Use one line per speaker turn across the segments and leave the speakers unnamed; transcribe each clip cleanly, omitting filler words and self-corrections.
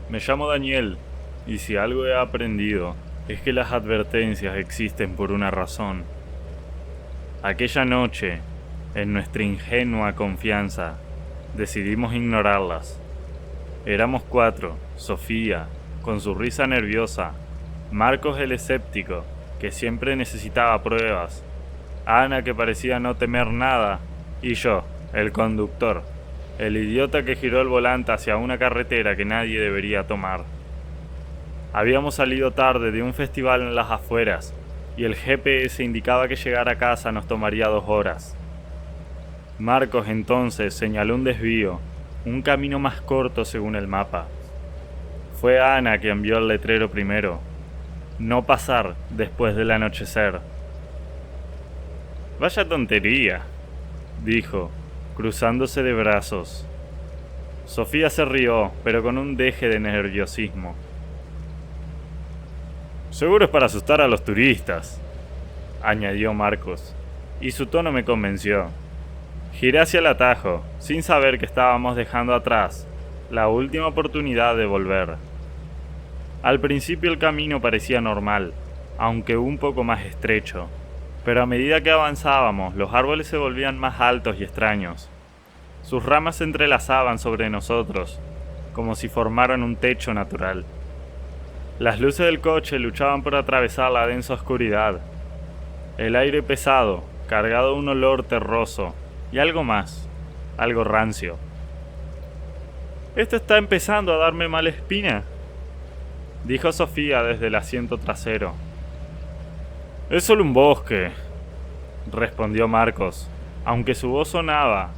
Me llamo Daniel, y si algo he aprendido es que las advertencias existen por una razón. Aquella noche, en nuestra ingenua confianza, decidimos ignorarlas. Éramos 4, Sofía, con su risa nerviosa, Marcos el escéptico, que siempre necesitaba pruebas, Ana que parecía no temer nada, y yo, el conductor, el idiota que giró el volante hacia una carretera que nadie debería tomar. Habíamos salido tarde de un festival en las afueras, y el GPS indicaba que llegar a casa nos tomaría 2 horas. Marcos entonces señaló un desvío, un camino más corto según el mapa. Fue Ana quien vio el letrero primero: no pasar después del anochecer. Vaya tontería, dijo, cruzándose de brazos. Sofía se rió, pero con un deje de nerviosismo. Seguro es para asustar a los turistas, añadió Marcos, y su tono me convenció. Giré hacia el atajo, sin saber que estábamos dejando atrás la última oportunidad de volver. Al principio el camino parecía normal, aunque un poco más estrecho, pero a medida que avanzábamos los árboles se volvían más altos y extraños. Sus ramas se entrelazaban sobre nosotros, como si formaran un techo natural. Las luces del coche luchaban por atravesar la densa oscuridad. El aire pesado, cargado de un olor terroso, y algo más, algo rancio. «Esto está empezando a darme mala espina», dijo Sofía desde el asiento trasero. «Es solo un bosque», respondió Marcos, aunque su voz sonaba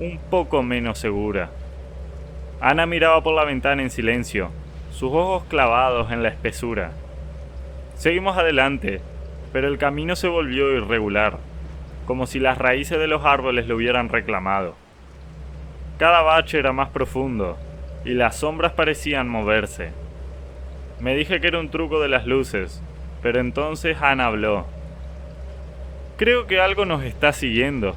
un poco menos segura. Ana miraba por la ventana en silencio, sus ojos clavados en la espesura. Seguimos adelante, pero el camino se volvió irregular, como si las raíces de los árboles lo hubieran reclamado. Cada bache era más profundo, y las sombras parecían moverse. Me dije que era un truco de las luces, pero entonces Ana habló. «Creo que algo nos está siguiendo».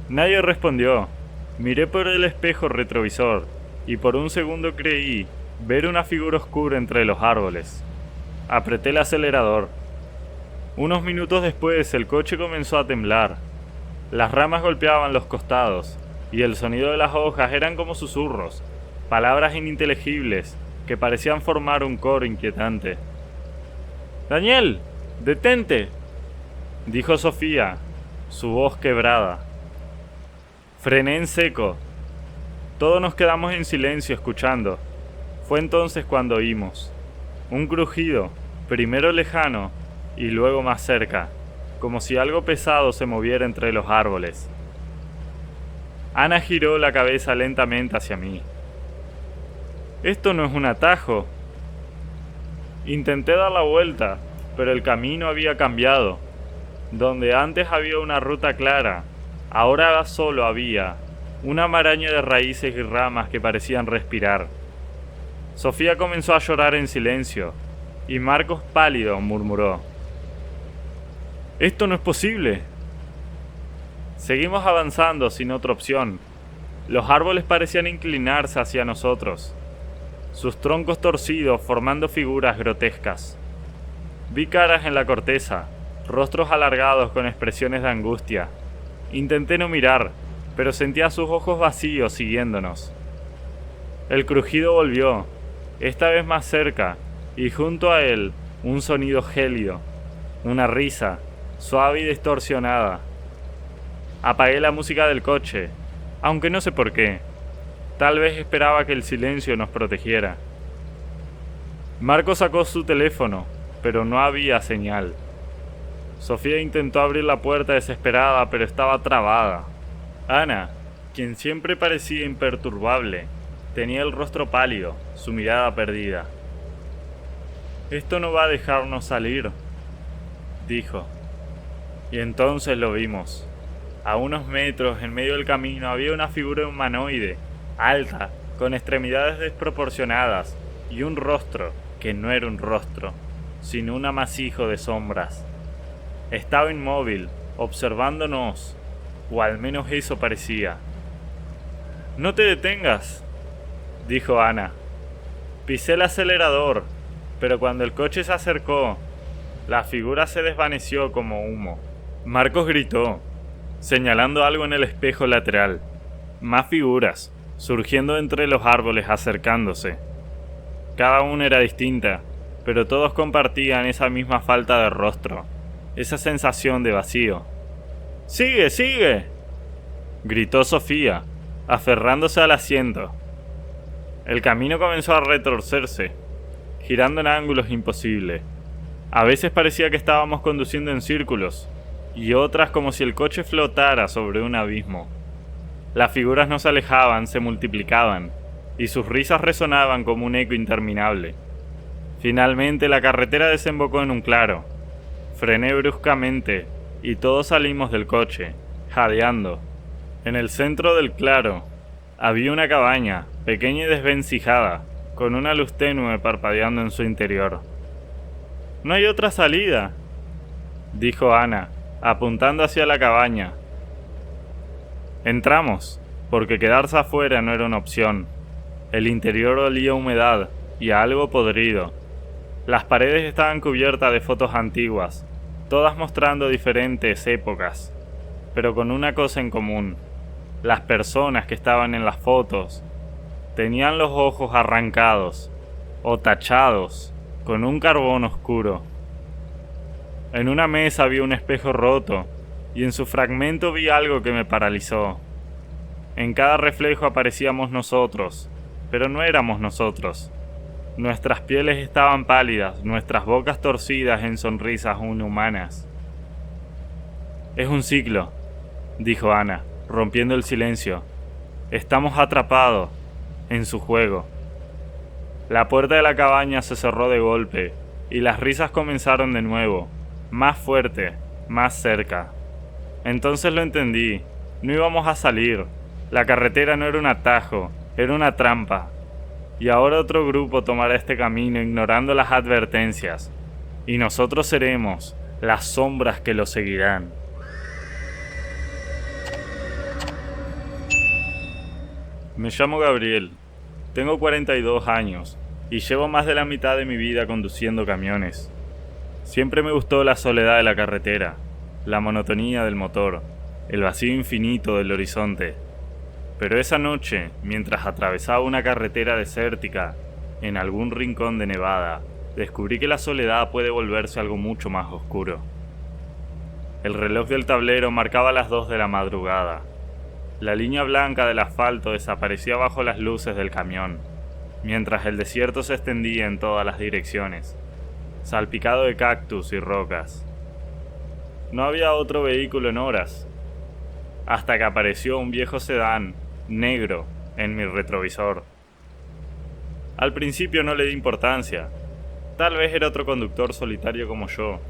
Nadie respondió. Miré por el espejo retrovisor, y por un segundo creí ver una figura oscura entre los árboles. Apreté el acelerador. Unos minutos después el coche comenzó a temblar. Las ramas golpeaban los costados, y el sonido de las hojas eran como susurros, palabras ininteligibles que parecían formar un coro inquietante. «¡Daniel! ¡Detente!», dijo Sofía, su voz quebrada. Frené en seco. Todos nos quedamos en silencio escuchando. Fue entonces cuando oímos un crujido, primero lejano y luego más cerca, como si algo pesado se moviera entre los árboles. Ana giró la cabeza lentamente hacia mí. «Esto no es un atajo». Intenté dar la vuelta, pero el camino había cambiado. Donde antes había una ruta clara, ahora solo había una maraña de raíces y ramas que parecían respirar. Sofía comenzó a llorar en silencio, y Marcos pálido murmuró: «¡Esto no es posible!». Seguimos avanzando sin otra opción. Los árboles parecían inclinarse hacia nosotros, sus troncos torcidos formando figuras grotescas. Vi caras en la corteza, rostros alargados con expresiones de angustia. Intenté no mirar, pero sentía sus ojos vacíos siguiéndonos. El crujido volvió, esta vez más cerca, y junto a él un sonido gélido, una risa, suave y distorsionada. Apagué la música del coche, aunque no sé por qué. Tal vez esperaba que el silencio nos protegiera. Marco sacó su teléfono, pero no había señal. Sofía intentó abrir la puerta desesperada, pero estaba trabada. Ana, quien siempre parecía imperturbable, tenía el rostro pálido, su mirada perdida. «Esto no va a dejarnos salir», dijo. Y entonces lo vimos. A unos metros, en medio del camino, había una figura humanoide, alta, con extremidades desproporcionadas, y un rostro que no era un rostro, sino un amasijo de sombras. Estaba inmóvil, observándonos, o al menos eso parecía. «No te detengas», dijo Ana. Pisé el acelerador, pero cuando el coche se acercó, la figura se desvaneció como humo. Marcos gritó, señalando algo en el espejo lateral. Más figuras, surgiendo entre los árboles acercándose. Cada una era distinta, pero todos compartían esa misma falta de rostro, esa sensación de vacío. ¡Sigue, sigue!, gritó Sofía, aferrándose al asiento. El camino comenzó a retorcerse, girando en ángulos imposibles. A veces parecía que estábamos conduciendo en círculos, y otras como si el coche flotara sobre un abismo. Las figuras no se alejaban, se multiplicaban, y sus risas resonaban como un eco interminable. Finalmente la carretera desembocó en un claro. Frené bruscamente, y todos salimos del coche, jadeando. En el centro del claro había una cabaña, pequeña y desvencijada, con una luz tenue parpadeando en su interior. «No hay otra salida», dijo Ana, apuntando hacia la cabaña. Entramos, porque quedarse afuera no era una opción. El interior olía a humedad y a algo podrido. Las paredes estaban cubiertas de fotos antiguas, todas mostrando diferentes épocas, pero con una cosa en común. Las personas que estaban en las fotos tenían los ojos arrancados o tachados con un carbón oscuro. En una mesa había un espejo roto y en su fragmento vi algo que me paralizó. En cada reflejo aparecíamos nosotros, pero no éramos nosotros. Nuestras pieles estaban pálidas, nuestras bocas torcidas en sonrisas inhumanas. «Es un ciclo», dijo Ana, rompiendo el silencio. «Estamos atrapados en su juego». La puerta de la cabaña se cerró de golpe, y las risas comenzaron de nuevo, más fuerte, más cerca. Entonces lo entendí, no íbamos a salir. La carretera no era un atajo, era una trampa. Y ahora otro grupo tomará este camino ignorando las advertencias, y nosotros seremos las sombras que lo seguirán. Me llamo Gabriel, tengo 42 años y llevo más de la mitad de mi vida conduciendo camiones. Siempre me gustó la soledad de la carretera, la monotonía del motor, el vacío infinito del horizonte. Pero esa noche, mientras atravesaba una carretera desértica, en algún rincón de Nevada, descubrí que la soledad puede volverse algo mucho más oscuro. El reloj del tablero marcaba las 2 de la madrugada. La línea blanca del asfalto desaparecía bajo las luces del camión, mientras el desierto se extendía en todas las direcciones, salpicado de cactus y rocas. No había otro vehículo en horas, hasta que apareció un viejo sedán negro en mi retrovisor. Al principio no le di importancia, tal vez era otro conductor solitario como yo,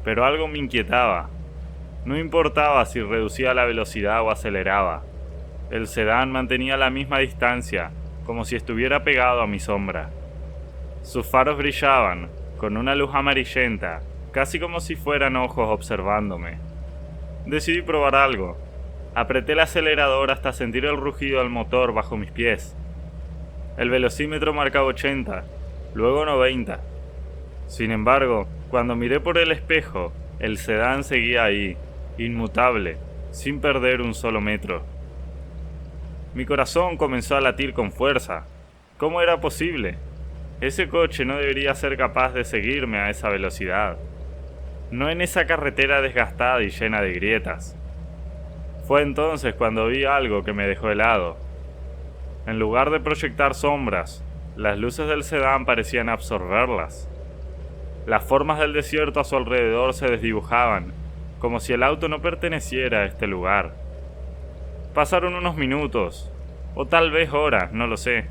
pero algo me inquietaba. No importaba si reducía la velocidad o aceleraba, el sedán mantenía la misma distancia, como si estuviera pegado a mi sombra. Sus faros brillaban, con una luz amarillenta, casi como si fueran ojos observándome. Decidí probar algo. Apreté el acelerador hasta sentir el rugido del motor bajo mis pies. El velocímetro marcaba 80, luego 90. Sin embargo, cuando miré por el espejo, el sedán seguía ahí, inmutable, sin perder un solo metro. Mi corazón comenzó a latir con fuerza. ¿Cómo era posible? Ese coche no debería ser capaz de seguirme a esa velocidad. No en esa carretera desgastada y llena de grietas. Fue entonces cuando vi algo que me dejó helado. En lugar de proyectar sombras, las luces del sedán parecían absorberlas. Las formas del desierto a su alrededor se desdibujaban, como si el auto no perteneciera a este lugar. Pasaron unos minutos, o tal vez horas, no lo sé,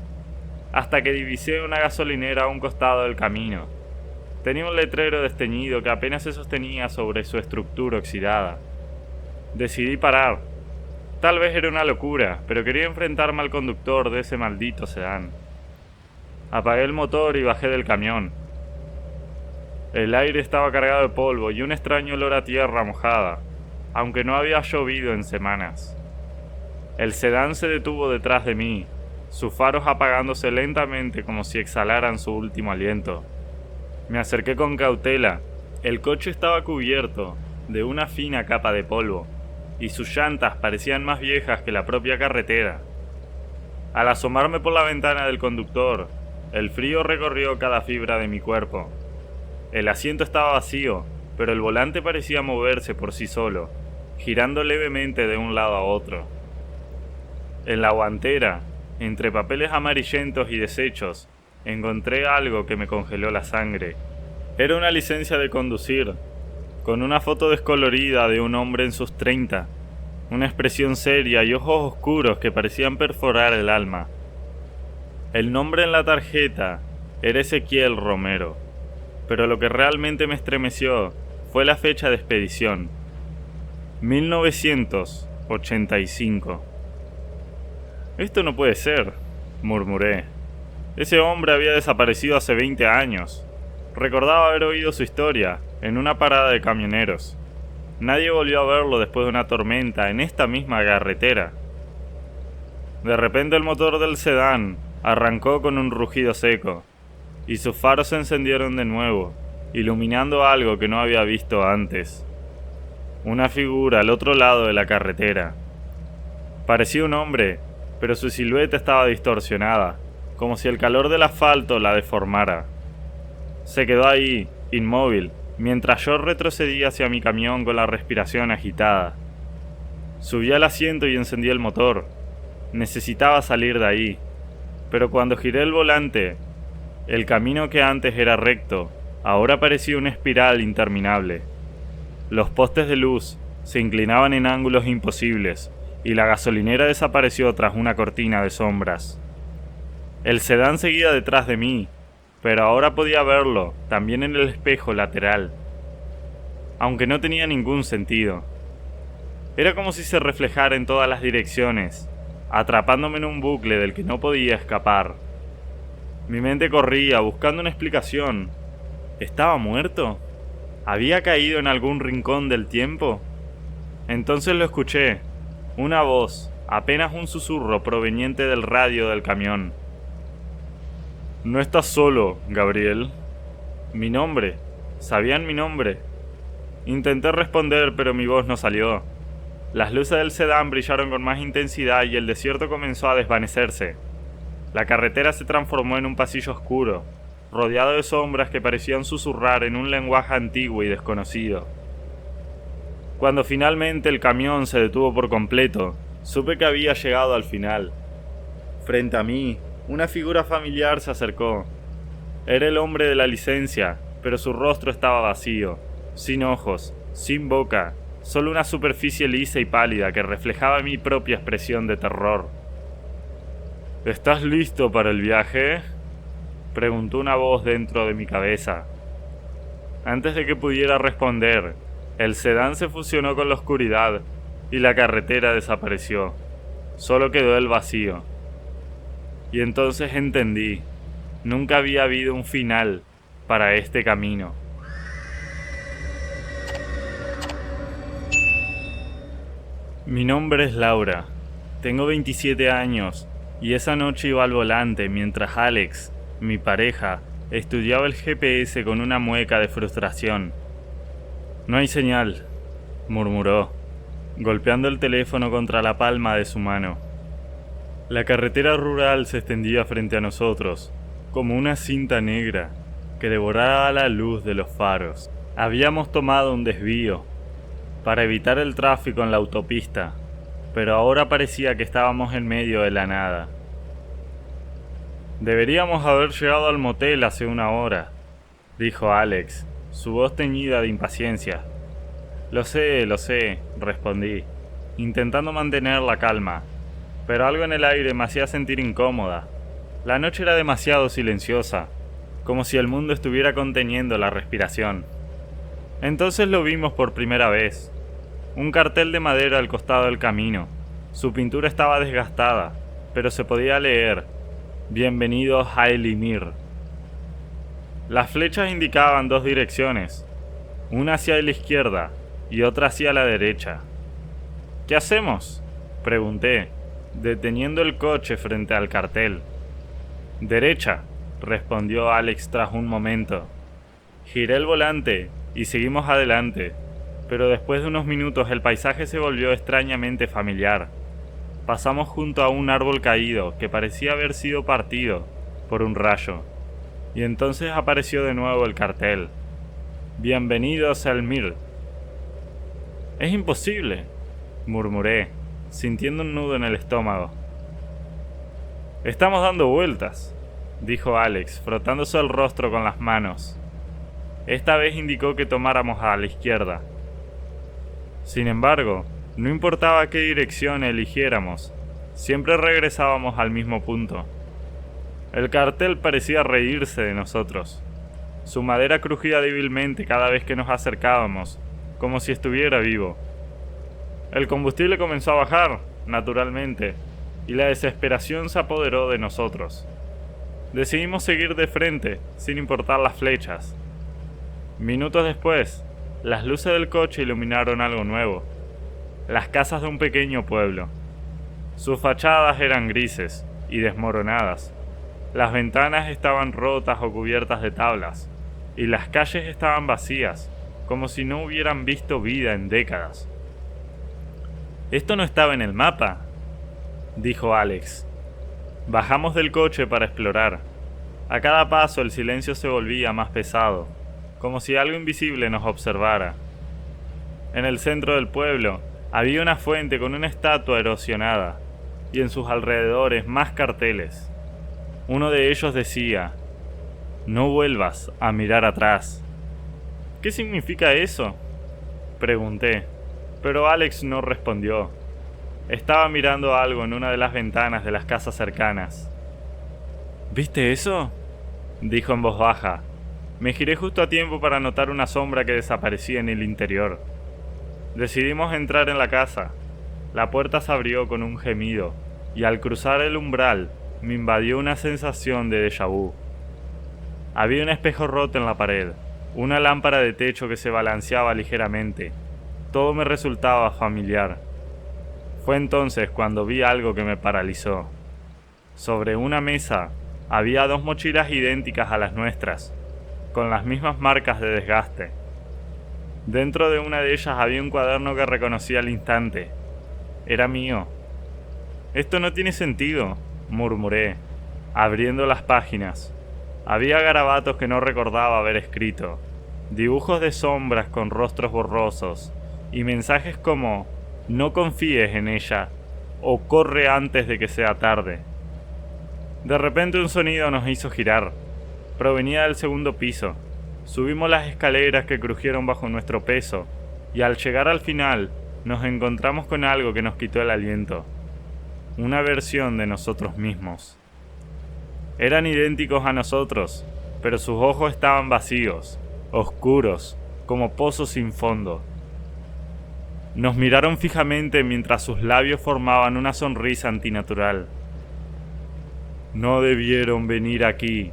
hasta que divisé una gasolinera a un costado del camino. Tenía un letrero desteñido que apenas se sostenía sobre su estructura oxidada. Decidí parar. Tal vez era una locura, pero quería enfrentarme al conductor de ese maldito sedán. Apagué el motor y bajé del camión. El aire estaba cargado de polvo y un extraño olor a tierra mojada, aunque no había llovido en semanas. El sedán se detuvo detrás de mí, sus faros apagándose lentamente como si exhalaran su último aliento. Me acerqué con cautela. El coche estaba cubierto de una fina capa de polvo, y sus llantas parecían más viejas que la propia carretera. Al asomarme por la ventana del conductor, el frío recorrió cada fibra de mi cuerpo. El asiento estaba vacío, pero el volante parecía moverse por sí solo, girando levemente de un lado a otro. En la guantera, entre papeles amarillentos y desechos, encontré algo que me congeló la sangre. Era una licencia de conducir, con una foto descolorida de un hombre en sus 30, una expresión seria y ojos oscuros que parecían perforar el alma. El nombre en la tarjeta era Ezequiel Romero, pero lo que realmente me estremeció fue la fecha de expedición: 1985. «Esto no puede ser», murmuré. Ese hombre había desaparecido hace 20 años. Recordaba haber oído su historia en una parada de camioneros. Nadie volvió a verlo después de una tormenta en esta misma carretera. De repente el motor del sedán arrancó con un rugido seco, y sus faros se encendieron de nuevo, iluminando algo que no había visto antes. Una figura al otro lado de la carretera. Parecía un hombre, pero su silueta estaba distorsionada, como si el calor del asfalto la deformara. Se quedó ahí, inmóvil, mientras yo retrocedía hacia mi camión con la respiración agitada. Subí al asiento y encendí el motor. Necesitaba salir de ahí, pero cuando giré el volante, el camino que antes era recto, ahora parecía una espiral interminable. Los postes de luz se inclinaban en ángulos imposibles, y la gasolinera desapareció tras una cortina de sombras. El sedán seguía detrás de mí, pero ahora podía verlo también en el espejo lateral, aunque no tenía ningún sentido. Era como si se reflejara en todas las direcciones, atrapándome en un bucle del que no podía escapar. Mi mente corría buscando una explicación. ¿Estaba muerto? ¿Había caído en algún rincón del tiempo? Entonces lo escuché. Una voz, apenas un susurro proveniente del radio del camión. «No estás solo, Gabriel». Mi nombre. Sabían mi nombre. Intenté responder, pero mi voz no salió. Las luces del sedán brillaron con más intensidad y el desierto comenzó a desvanecerse. La carretera se transformó en un pasillo oscuro, rodeado de sombras que parecían susurrar en un lenguaje antiguo y desconocido. Cuando finalmente el camión se detuvo por completo, supe que había llegado al final. Frente a mí, una figura familiar se acercó. Era el hombre de la licencia, pero su rostro estaba vacío, sin ojos, sin boca, solo una superficie lisa y pálida que reflejaba mi propia expresión de terror. «¿Estás listo para el viaje?», preguntó una voz dentro de mi cabeza. Antes de que pudiera responder, el sedán se fusionó con la oscuridad y la carretera desapareció. Solo quedó el vacío. Y entonces entendí, nunca había habido un final para este camino. Mi nombre es Laura, tengo 27 años y esa noche iba al volante mientras Alex, mi pareja, estudiaba el GPS con una mueca de frustración. «No hay señal», murmuró, golpeando el teléfono contra la palma de su mano. La carretera rural se extendía frente a nosotros, como una cinta negra que devoraba la luz de los faros. Habíamos tomado un desvío para evitar el tráfico en la autopista, pero ahora parecía que estábamos en medio de la nada. «Deberíamos haber llegado al motel hace una hora», dijo Alex, su voz teñida de impaciencia. Lo sé», respondí, intentando mantener la calma, pero algo en el aire me hacía sentir incómoda. La noche era demasiado silenciosa, como si el mundo estuviera conteniendo la respiración. Entonces lo vimos por primera vez. Un cartel de madera al costado del camino. Su pintura estaba desgastada, pero se podía leer: «Bienvenido a Elimir». Las flechas indicaban dos direcciones, una hacia la izquierda y otra hacia la derecha. «¿Qué hacemos?», pregunté, deteniendo el coche frente al cartel. «Derecha», respondió Alex tras un momento. Giré el volante y seguimos adelante, pero después de unos minutos el paisaje se volvió extrañamente familiar. Pasamos junto a un árbol caído que parecía haber sido partido por un rayo, y entonces apareció de nuevo el cartel. «Bienvenidos al Mir». «Es imposible», murmuré, sintiendo un nudo en el estómago. «Estamos dando vueltas», dijo Alex, frotándose el rostro con las manos. Esta vez indicó que tomáramos a la izquierda. Sin embargo, no importaba qué dirección eligiéramos, siempre regresábamos al mismo punto. El cartel parecía reírse de nosotros. Su madera crujía débilmente cada vez que nos acercábamos, como si estuviera vivo. El combustible comenzó a bajar, naturalmente, y la desesperación se apoderó de nosotros. Decidimos seguir de frente, sin importar las flechas. Minutos después, las luces del coche iluminaron algo nuevo: las casas de un pequeño pueblo. Sus fachadas eran grises y desmoronadas. Las ventanas estaban rotas o cubiertas de tablas, y las calles estaban vacías, como si no hubieran visto vida en décadas. «Esto no estaba en el mapa», dijo Alex. Bajamos del coche para explorar. A cada paso el silencio se volvía más pesado, como si algo invisible nos observara. En el centro del pueblo había una fuente con una estatua erosionada, y en sus alrededores más carteles. Uno de ellos decía: «No vuelvas a mirar atrás». «¿Qué significa eso?», pregunté, pero Alex no respondió. Estaba mirando algo en una de las ventanas de las casas cercanas. «¿Viste eso?», dijo en voz baja. Me giré justo a tiempo para notar una sombra que desaparecía en el interior. Decidimos entrar en la casa. La puerta se abrió con un gemido, y al cruzar el umbral me invadió una sensación de déjà vu. Había un espejo roto en la pared, una lámpara de techo que se balanceaba ligeramente. Todo me resultaba familiar. Fue entonces cuando vi algo que me paralizó. Sobre una mesa había 2 mochilas idénticas a las nuestras, con las mismas marcas de desgaste. Dentro de una de ellas había un cuaderno que reconocí al instante. Era mío. «Esto no tiene sentido», murmuré, abriendo las páginas. Había garabatos que no recordaba haber escrito, dibujos de sombras con rostros borrosos, y mensajes como: «No confíes en ella», o «Corre antes de que sea tarde». De repente un sonido nos hizo girar. Provenía del segundo piso. Subimos las escaleras que crujieron bajo nuestro peso, y al llegar al final, nos encontramos con algo que nos quitó el aliento. Una versión de nosotros mismos. Eran idénticos a nosotros, pero sus ojos estaban vacíos, oscuros, como pozos sin fondo. Nos miraron fijamente mientras sus labios formaban una sonrisa antinatural. «No debieron venir aquí»,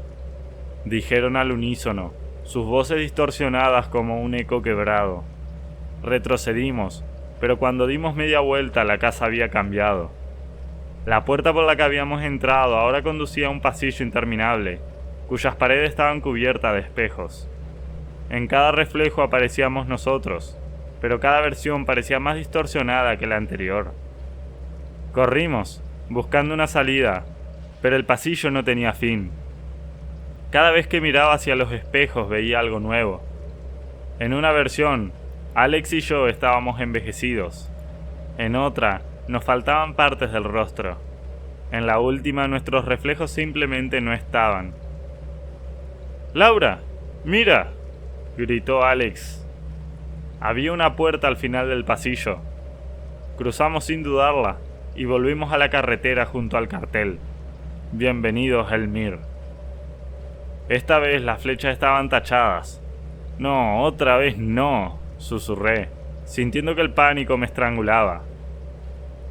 dijeron al unísono, sus voces distorsionadas como un eco quebrado. Retrocedimos, pero cuando dimos media vuelta la casa había cambiado. La puerta por la que habíamos entrado ahora conducía a un pasillo interminable, cuyas paredes estaban cubiertas de espejos. En cada reflejo aparecíamos nosotros, pero cada versión parecía más distorsionada que la anterior. Corrimos, buscando una salida, pero el pasillo no tenía fin. Cada vez que miraba hacia los espejos veía algo nuevo. En una versión, Alex y yo estábamos envejecidos. En otra, nos faltaban partes del rostro. En la última, nuestros reflejos simplemente no estaban. «¡Laura! ¡Mira!», gritó Alex. Había una puerta al final del pasillo. Cruzamos sin dudarla y volvimos a la carretera junto al cartel. «Bienvenidos al Mir». Esta vez las flechas estaban tachadas. «No, otra vez no», susurré, sintiendo que el pánico me estrangulaba.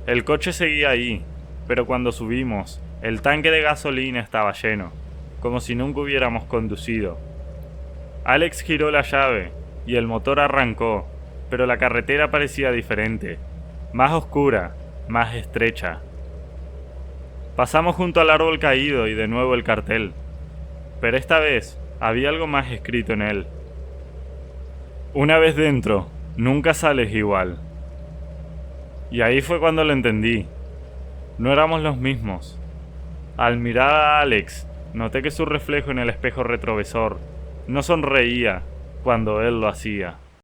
El coche seguía ahí, pero cuando subimos, el tanque de gasolina estaba lleno, como si nunca hubiéramos conducido. Alex giró la llave y el motor arrancó, pero la carretera parecía diferente, más oscura, más estrecha. Pasamos junto al árbol caído y de nuevo el cartel, pero esta vez había algo más escrito en él. Una vez dentro, nunca sales igual. Y ahí fue cuando lo entendí. No éramos los mismos. Al mirar a Alex, noté que su reflejo en el espejo retrovisor no sonreía cuando él lo hacía.